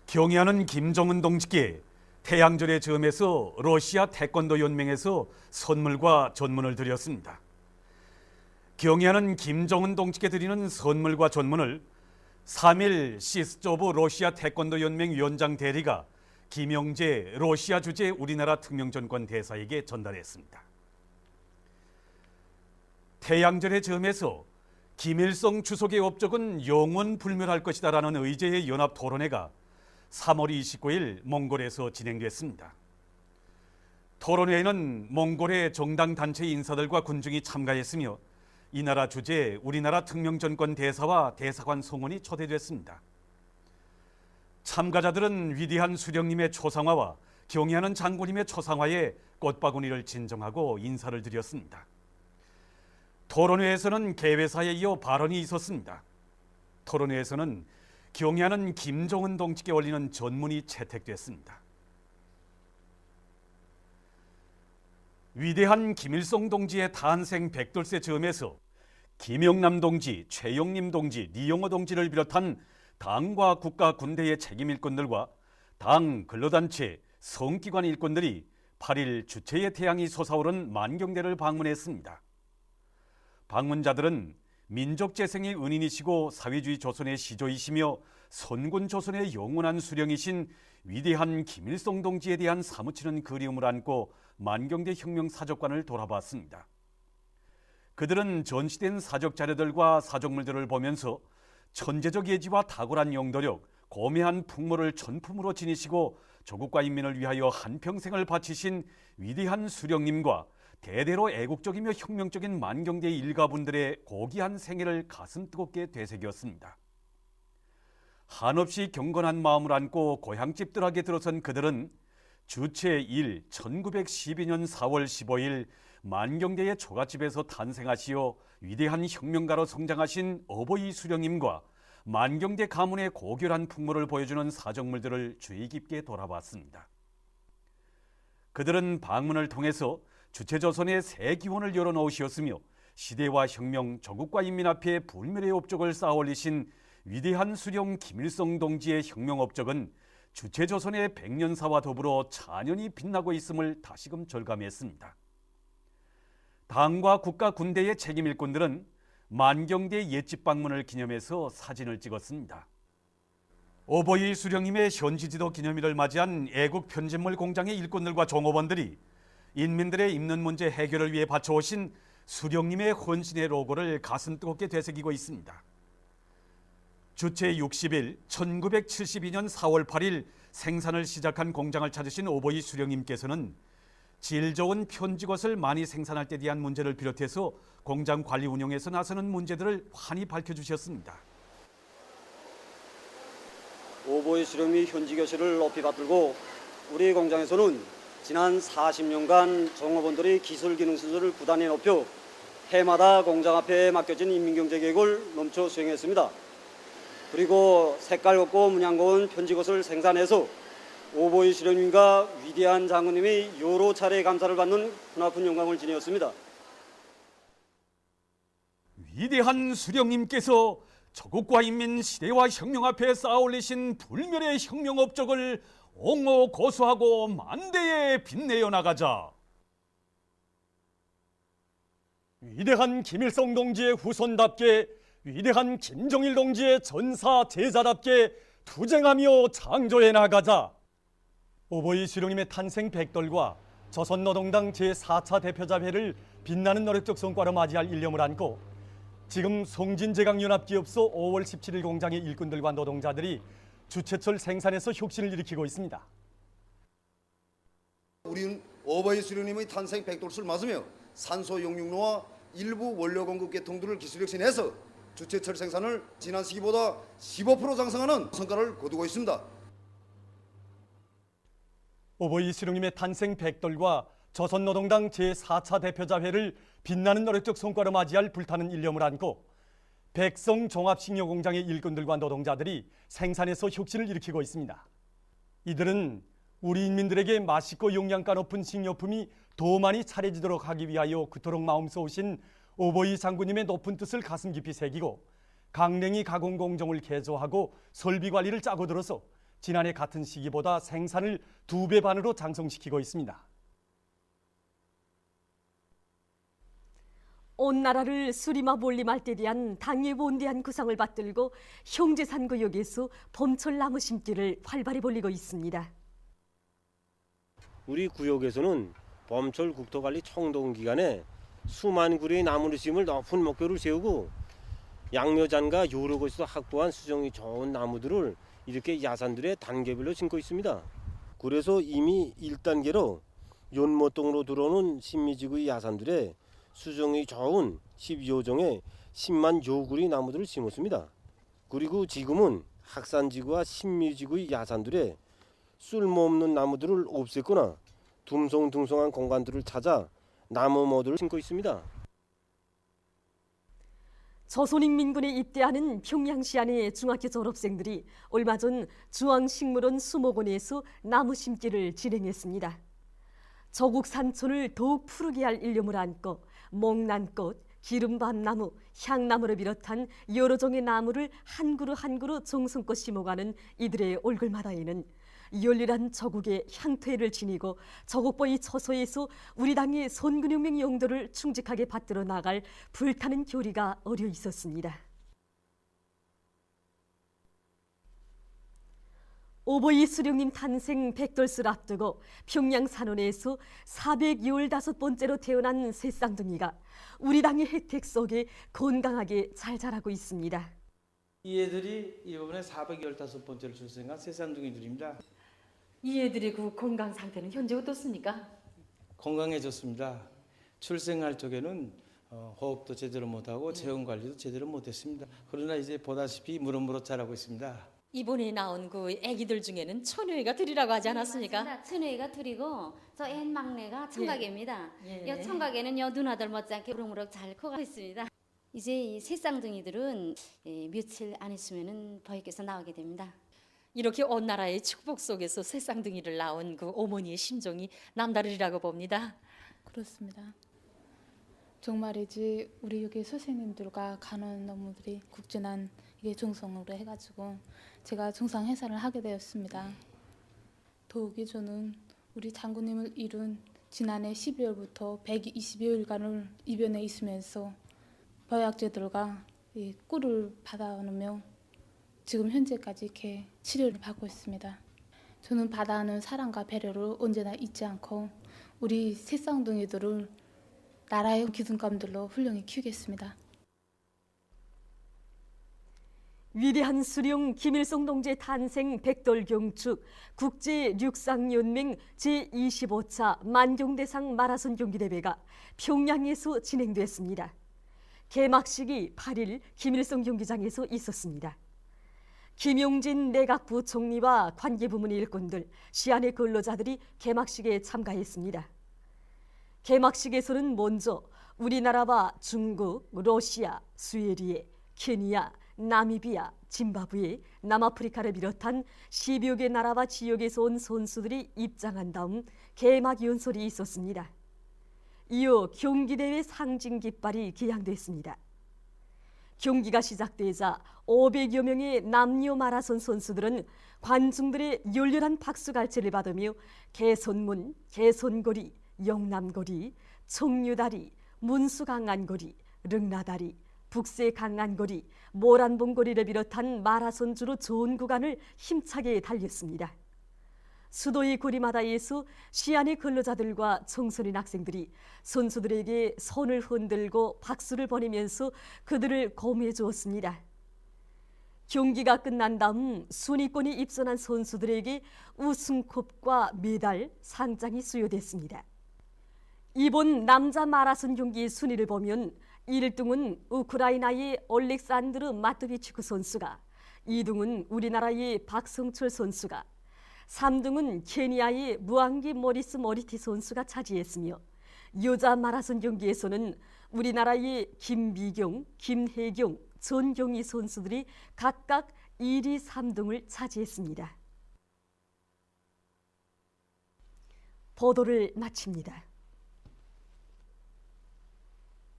경애하는 김정은 동지께 태양절의 즈음에서 러시아 태권도 연맹에서 선물과 전문을 드렸습니다. 경애하는 김정은 동지께 드리는 선물과 전문을 3일 시스조브 러시아 태권도 연맹 위원장 대리가 김영재 러시아 주재 우리나라 특명전권 대사에게 전달했습니다. 태양절의 즈음에서 김일성 주석의 업적은 영원 불멸할 것이다라는 의제의 연합 토론회가 3월 29일 몽골에서 진행됐습니다. 토론회에는 몽골의 정당 단체 인사들과 군중이 참가했으며 이 나라 주재 우리나라 특명전권 대사와 대사관 성원이 초대됐습니다. 참가자들은 위대한 수령님의 초상화와 경애하는 장군님의 초상화에 꽃바구니를 진정하고 인사를 드렸습니다. 토론회에서는 개회사에 이어 발언이 있었습니다. 토론회에서는 경애하는 김정은 동지께 올리는 전문이 채택됐습니다. 위대한 김일성 동지의 탄생 100돌세 즈음에서 김영남 동지, 최영림 동지, 리영호 동지를 비롯한 당과 국가 군대의 책임 일꾼들과 당, 근로단체, 성기관 일꾼들이 8일 주체의 태양이 솟아오른 만경대를 방문했습니다. 방문자들은 민족재생의 은인이시고 사회주의 조선의 시조이시며 선군 조선의 영원한 수령이신 위대한 김일성 동지에 대한 사무치는 그리움을 안고 만경대 혁명 사적관을 돌아봤습니다. 그들은 전시된 사적 자료들과 사적물들을 보면서 천재적 예지와 탁월한 영도력, 고매한 풍모를 전품으로 지니시고 조국과 인민을 위하여 한평생을 바치신 위대한 수령님과 대대로 애국적이며 혁명적인 만경대의 일가분들의 고귀한 생애를 가슴 뜨겁게 되새겼습니다. 한없이 경건한 마음을 안고 고향집 들하게 들어선 그들은 주체 1 1912년 4월 15일 만경대의 초가집에서 탄생하시어 위대한 혁명가로 성장하신 어버이 수령님과 만경대 가문의 고결한 풍모를 보여주는 사적물들을 주의 깊게 돌아봤습니다. 그들은 방문을 통해서 주체조선의 새 기원을 열어놓으셨으며 시대와 혁명, 조국과 인민 앞에 불멸의 업적을 쌓아올리신 위대한 수령 김일성 동지의 혁명 업적은 주체조선의 백년사와 더불어 찬연히 빛나고 있음을 다시금 절감했습니다. 당과 국가 군대의 책임 일꾼들은 만경대 옛집 방문을 기념해서 사진을 찍었습니다. 어버이 수령님의 현지지도 기념일을 맞이한 애국 편집물 공장의 일꾼들과 종업원들이 인민들의 입는 문제 해결을 위해 바쳐오신 수령님의 헌신의 로고를 가슴 뜨겁게 되새기고 있습니다. 주체 60일 1972년 4월 8일 생산을 시작한 공장을 찾으신 어버이 수령님께서는 질 좋은 편지것을 많이 생산할 때 대한 문제를 비롯해서 공장 관리 운영에서 나서는 문제들을 환히 밝혀주셨습니다. 어버이 수령이 현지 교실을 높이 받들고 우리 공장에서는 지난 40년간 종업원들이 기술 기능 수준을 부단히 높여 해마다 공장 앞에 맡겨진 인민경제 계획을 넘쳐 수행했습니다. 그리고 색깔 곱고 문양 고운 편지것을 생산해서 오보이 수령님과 위대한 장군님이 여러 차례 감사를 받는 크나큰 영광을 지녔습니다. 위대한 수령님께서 조국과 인민 시대와 혁명 앞에 쌓아올리신 불멸의 혁명 업적을 옹호 고수하고 만대에 빛내어 나가자. 위대한 김일성 동지의 후손답게 위대한 김정일 동지의 전사 제자답게 투쟁하며 창조해 나가자. 어버이 수령님의 탄생 100돌과 조선노동당 제4차 대표자회를 빛나는 노력적 성과로 맞이할 일념을 안고 지금 송진제강연합기업소 5월 17일 공장의 일꾼들과 노동자들이 주체철 생산에서 혁신을 일으키고 있습니다. 우리는 어버이 수령님의 탄생 100돌을 맞으며 산소 용융로와 일부 원료 공급 계통들을 기술 혁신해서 주체철 생산을 지난 시기보다 15% 장성하는 성과를 거두고 있습니다. 어버이 수령님의 탄생 100돌과 조선노동당 제4차 대표자회를 빛나는 노력적 성과로 맞이할 불타는 일념을 안고 백성 종합식료공장의 일꾼들과 노동자들이 생산에서 혁신을 일으키고 있습니다. 이들은 우리 인민들에게 맛있고 영양가 높은 식료품이 더 많이 차려지도록 하기 위하여 그토록 마음 쏘신 어버이 장군님의 높은 뜻을 가슴 깊이 새기고 강냉이 가공 공정을 개조하고 설비 관리를 짜고 들어서 지난해 같은 시기보다 생산을 2배 반으로 장성시키고 있습니다. 온 나라를 수리마 몰림할 때 대한 당의 원대한 구상을 받들고 형제산 구역에서 봄철 나무 심기를 활발히 벌이고 있습니다. 우리 구역에서는 봄철 국토관리 청동 기간에 수만 그루의 나무를 심을 높은 목표를 세우고 양묘잔과 여러 곳에서 확보한 수정이 좋은 나무들을 이렇게 야산들의 단계별로 심고 있습니다. 그래서 이미 1단계로 연못동으로 들어오는 신미지구의 야산들에 수정이 좋은 12호종의 10만 여구리 나무들을 심었습니다. 그리고 지금은 학산지구와 신미지구의 야산들에 쓸모없는 나무들을 없앴거나 둥성둥성한 공간들을 찾아 나무 모두를 심고 있습니다. 조선인민군에 입대하는 평양시 안의 중학교 졸업생들이 얼마 전 중앙식물원 수목원에서 나무 심기를 진행했습니다. 저국 산촌을 더욱 푸르게 할 일념을 안고 목란꽃, 기름밤나무, 향나무를 비롯한 여러 종의 나무를 한 그루 한 그루 정성껏 심어가는 이들의 얼굴마다에는 열렬한 저국의 향토를 지니고 저국보의 처소에서 우리 당의 선근혁명 용도를 충직하게 받들어 나갈 불타는 교리가 어려 있었습니다. 오보이 수령님 탄생 100돌을 앞두고 평양 산원에서 415번째로 태어난 새 쌍둥이가 우리 당의 혜택 속에 건강하게 잘 자라고 있습니다. 이 애들이 이번에 415번째로 출생한 새 쌍둥이들입니다. 이 애들의 그 건강 상태는 현재 어떻습니까? 건강해졌습니다. 출생할 적에는 호흡도 제대로 못하고 체온 관리도 제대로 못했습니다. 그러나 이제 보다시피 무럭무럭 자라고 있습니다. 이번에 나온 그 아기들 중에는 천여이가 둘이라고 하지 않았습니까? 맞습니다. 천여이가 둘이고 저 앤 막내가 청각입니다. 예. 여 청각에는 여 누나들 못지않게 무럭무럭 잘 커가고 있습니다. 이제 이 새 쌍둥이들은 며칠 안 있으면은 부모께서 나오게 됩니다. 이렇게 온 나라의 축복 속에서 새 쌍둥이를 낳은 그 어머니의 심정이 남다르리라고 봅니다. 그렇습니다. 정말이지 우리 여기 선생님들과 간호인들이 국진한 이게 정성으로 해가지고 제가 정상 해산을 하게 되었습니다. 더욱이 저는 우리 장군님을 이룬 지난해 12월부터 120여일간을 입원해 있으면서 보약제들과 이 꿀을 받아오며 지금 현재까지 이렇게 치료를 받고 있습니다. 저는 받아오는 사랑과 배려를 언제나 잊지 않고 우리 새 쌍둥이들을 나라의 기둥감들로 훌륭히 키우겠습니다. 위대한 수령 김일성 동지의 탄생 100돌 경축 국제육상연맹 제25차 만경대상 마라손 경기대회가 평양에서 진행됐습니다. 개막식이 8일 김일성 경기장에서 있었습니다. 김용진 내각부 총리와 관계부문 일꾼들, 시안의 근로자들이 개막식에 참가했습니다. 개막식에서는 먼저 우리나라와 중국, 러시아, 스웨리에, 케니아, 나미비아, 짐바브웨, 남아프리카를 비롯한 10여 개 나라와 지역에서 온 선수들이 입장한 다음 개막 연설이 있었습니다. 이어 경기대회 상징 깃발이 기양됐습니다. 경기가 시작되자 500여 명의 남녀 마라손 선수들은 관중들의 열렬한 박수갈채를 받으며 개선문, 개선거리, 영남거리, 청류다리, 문수강안거리, 릉나다리, 북새강안거리, 모란봉거리를 비롯한 마라손주로 좋은 구간을 힘차게 달렸습니다. 수도의 거리마다에서 시안의 근로자들과 청소년 학생들이 선수들에게 손을 흔들고 박수를 보내면서 그들을 고무해 주었습니다. 경기가 끝난 다음 순위권에 입선한 선수들에게 우승컵과 메달, 상장이 수여됐습니다. 이번 남자 마라손 경기 순위를 보면 1등은 우크라이나의 올렉산드르 마토비치크 선수가, 2등은 우리나라의 박성철 선수가, 3등은 케니아의 무앙기 모리스 모리티 선수가 차지했으며 여자 마라손 경기에서는 우리나라의 김미경, 김혜경, 전경희 선수들이 각각 1위, 3등을 차지했습니다. 보도를 마칩니다.